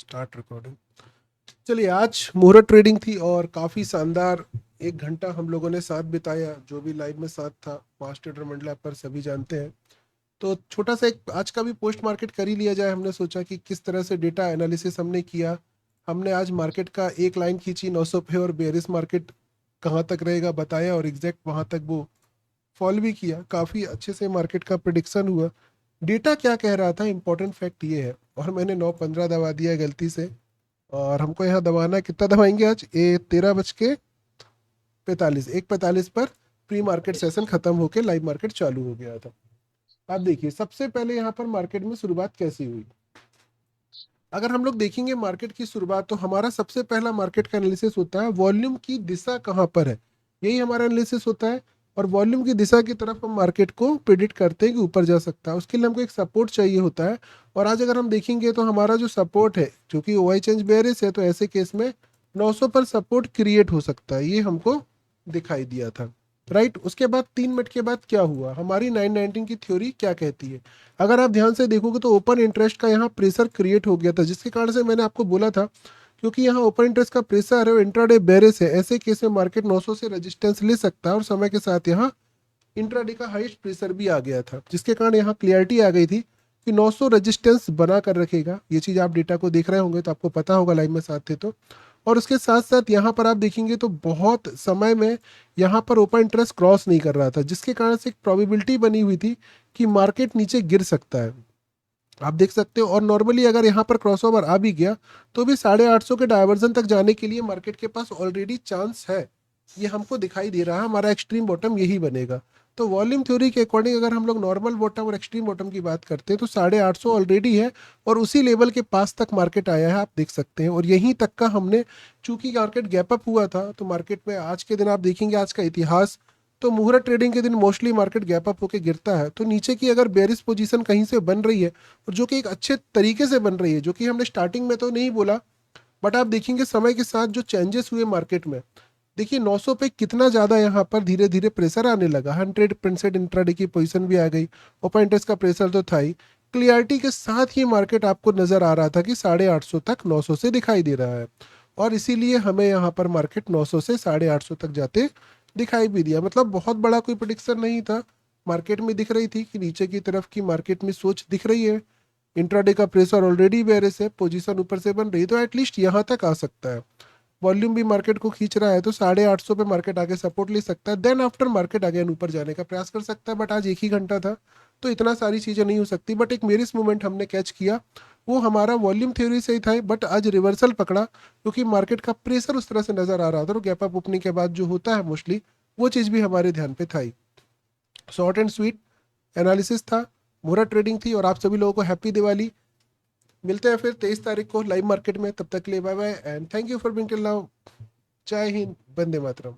Start recording. चलिए, आज मुहूर्त ट्रेडिंग थी और काफ़ी शानदार 1 घंटा हम लोगों ने साथ बिताया। जो भी लाइव में साथ था, फास्ट ट्रेडर मंडला पर सभी जानते हैं। तो छोटा सा एक आज का भी पोस्ट मार्केट कर ही लिया जाए। हमने सोचा कि किस तरह से डेटा एनालिसिस हमने किया। हमने आज मार्केट का एक लाइन खींची 900 पे और बेरिस मार्केट कहाँ तक रहेगा बताया और एग्जैक्ट वहाँ तक वो फॉल भी किया। काफ़ी अच्छे से मार्केट का प्रिडिक्शन हुआ। डेटा क्या कह रहा था, इंपॉर्टेंट फैक्ट ये है, और मैंने 9:15 दबा दिया गलती से। और हमको यहाँ दबाना, कितना दबाएंगे आज, 13:45, 1:45 पर प्री मार्केट सेशन खत्म होकर लाइव मार्केट चालू हो गया था। आप देखिए सबसे पहले यहाँ पर मार्केट में शुरुआत कैसी हुई। अगर हम लोग देखेंगे मार्केट की शुरुआत, तो हमारा सबसे पहला मार्केट का एनालिसिस होता है वॉल्यूम की दिशा कहाँ पर है। यही हमारा एनालिसिस होता है। और वॉल्यूम की दिशा की तरफ हम मार्केट को प्रिडिक्ट करते हैं कि ऊपर जा सकता है। उसके लिए हमको एक सपोर्ट चाहिए होता है। और आज अगर हम देखेंगे तो हमारा जो सपोर्ट है, जो कि ओआई चेंज बेयरिश है, तो ऐसे केस में 900 पर सपोर्ट क्रिएट हो सकता है। ये हमको दिखाई दिया था। राइट। उसके बाद 3 मिनट के बाद क्या हुआ, हमारी 919 की थ्योरी क्या कहती है। अगर आप ध्यान से देखोगे तो ओपन इंटरेस्ट का यहाँ प्रेशर क्रिएट हो गया था, जिसके कारण से मैंने आपको बोला था, क्योंकि यहाँ ओपन इंटरेस्ट का प्रेशर है और इंट्राडे बेरिश है, ऐसे केस में मार्केट 900 से रेजिस्टेंस ले सकता है। और समय के साथ यहाँ इंट्राडे का हाईएस्ट प्रेशर भी आ गया था, जिसके कारण यहाँ क्लियरिटी आ गई थी कि 900 रेजिस्टेंस बना कर रखेगा। ये चीज़ आप डेटा को देख रहे होंगे तो आपको पता होगा, लाइव में साथ थे तो। और उसके साथ साथ यहाँ पर आप देखेंगे तो बहुत समय में यहाँ पर ओपन इंटरेस्ट क्रॉस नहीं कर रहा था, जिसके कारण से एक प्रोबेबिलिटी बनी हुई थी कि मार्केट नीचे गिर सकता है। आप देख सकते हो। और नॉर्मली अगर यहाँ पर क्रॉसओवर आ भी गया तो भी 850 के डायवर्जन तक जाने के लिए मार्केट के पास ऑलरेडी चांस है। ये हमको दिखाई दे रहा है, हमारा एक्सट्रीम बॉटम यही बनेगा। तो वॉल्यूम थ्योरी के अकॉर्डिंग अगर हम लोग नॉर्मल बॉटम और एक्सट्रीम बॉटम की बात करते हैं तो 850 ऑलरेडी है और उसी लेवल के पास तक मार्केट आया है, आप देख सकते हैं। और यहीं तक का हमने, चूंकि मार्केट गैप अप हुआ था, तो मार्केट में आज के दिन आप देखेंगे आज का इतिहास, तो मुहूर्त ट्रेडिंग के दिन मोस्टली मार्केट गैप अप होकर गिरता है। तो नीचे की अगर बेरिश पोजीशन कहीं से बन रही है, और जो कि एक अच्छे तरीके से बन रही है, जो कि हमने स्टार्टिंग में तो नहीं बोला, बट आप देखेंगे समय के साथ जो चेंजेस हुए मार्केट में, देखिए 900 पे कितना ज़्यादा यहाँ पर धीरे धीरे प्रेशर आने लगा। 100% इंट्राडे की पोजीशन भी आ गई। ओपन इंटरेस्ट का प्रेशर तो था ही, क्लियरिटी के साथ ही मार्केट आपको नजर आ रहा था कि 850 तक 900 से दिखाई दे रहा है। और इसीलिए हमें यहाँ पर मार्केट 900 से 850 तक जाते दिखाई भी दिया। मतलब बहुत बड़ा कोई प्रेडिक्शन नहीं था, मार्केट में दिख रही थी कि नीचे की तरफ की मार्केट में सोच दिख रही है। इंट्राडे का प्रेशर ऑलरेडी बेरिश है, पोजीशन ऊपर से बन रही है, तो एटलीस्ट यहाँ तक आ सकता है। वॉल्यूम भी मार्केट को खींच रहा है, तो 850 पे मार्केट आगे सपोर्ट ले सकता है। देन आफ्टर मार्केट अगेन ऊपर जाने का प्रयास कर सकता है। बट आज एक ही घंटा था तो इतना सारी चीज़ें नहीं हो सकती। बट एक मेरिस मूवमेंट हमने कैच किया, वो हमारा वॉल्यूम थ्योरी से ही था, बट आज रिवर्सल पकड़ा क्योंकि मार्केट का प्रेशर उस तरह से नजर आ रहा था। और गैप अप ओपनिंग के बाद जो होता है मोस्टली, वो चीज़ भी हमारे ध्यान पे था ही। शॉर्ट एंड स्वीट एनालिसिस था, मुहूर्त ट्रेडिंग थी। और आप सभी लोगों को हैप्पी दिवाली। मिलते हैं फिर 23 तारीख को लाइव मार्केट में। तब तक के लिए bye bye and thank you for being till now. जय हिंद, वंदे मातरम।